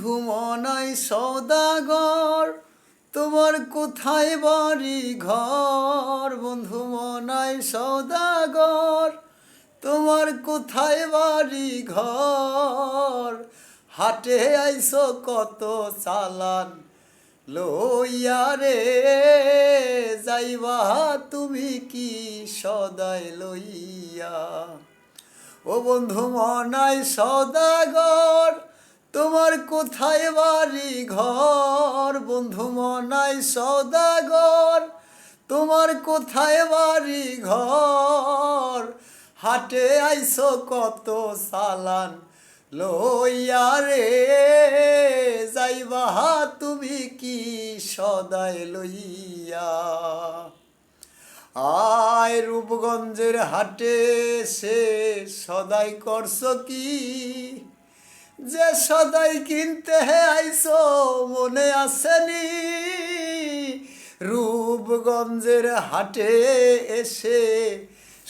বন্ধু মনাই সওদাগর, তোমার কোথায় বাড়ি ঘর? বন্ধু মনাই সওদাগর, তোমার কোথায় বাড়ি ঘর? হাটে আইসো কত চালান লইয়া রে, যাইবা তুমি কি সদাই লইয়া? ও বন্ধু মনাই সওদাগর, তোমার কোথায় বাড়ি ঘর? বন্ধু মনাই সওদাগর, তোমার কোথায় বাড়ি ঘর? হাটে আইসো কত চালান লইয়া রে, যাইবা তুমি কি সদাই লইয়া? আয় রূপগঞ্জের হাটে সে সদাই করছো কি? যে সদাই কিনতে আইসো মনে আসেনি? রূপগঞ্জের হাটে এসে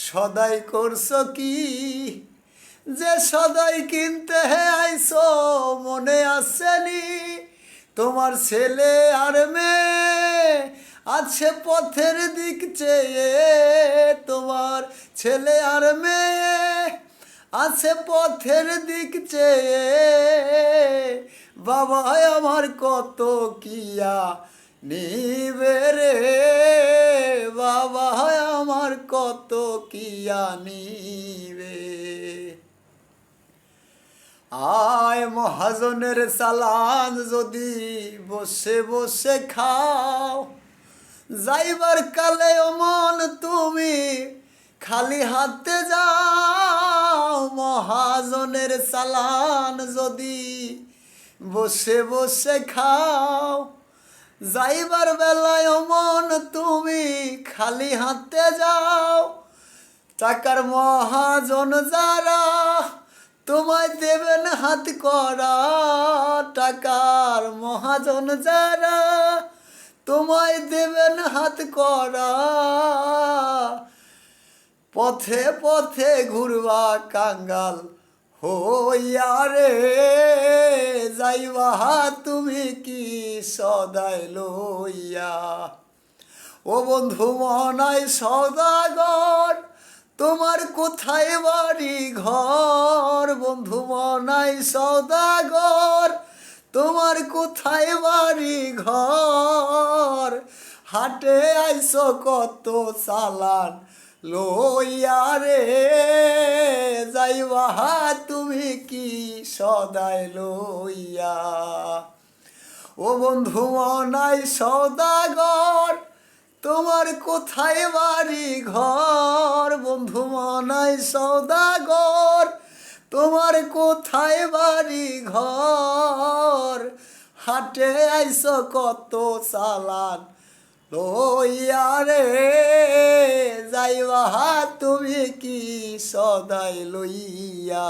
সদাই করছো কি? যে সদাই কিনতে আইসো মনে আসেনি? তোমার ছেলে আর মেয়ে আছে পথের দিক চেয়ে, তোমার ছেলে আর মেয়ে আছে পথের দিক চেয়ে। বাবা আমার কত কিয়া নিবে রে, বাবা আমার কত কিয়া নিবে। আয় মহাজনের চালান যদি বসে বসে খাও, যাইবার কালে মন তুমি খালি হাতে যাও। মহাজনের চালান যদি বসে বসে খাও, যাইবার বেলায় মন তুমি খালি হাতে যাও। টাকার মহাজন যারা তোমায় দেবেন হাত করা, টাকার মহাজন যারা তোমায় দেবেন হাত করা। পথে পথে ঘুরবা কাঙ্গাল হইয়া রে, যাইবা তুমি কি সদাই লইয়া? ও বন্ধু মনাই সওদাগর, তোমার কোথায় বাড়ি ঘর? বন্ধু মনাই সওদাগর, তোমার কোথায় বাড়ি ঘর? হাটে আইসো কত চালান লইয়া রে, যাইবা তুমি কি সদাই লইয়া? ও বন্ধু মনাই সওদাগর, তোমার কোথায় বাড়ি ঘর? বন্ধু মনাই সওদাগর, তোমার কোথায় বাড়ি ঘর? হাটে আইসো কত চালান লইয়া রে, যাইবা তুমি কি সদাই লইয়া?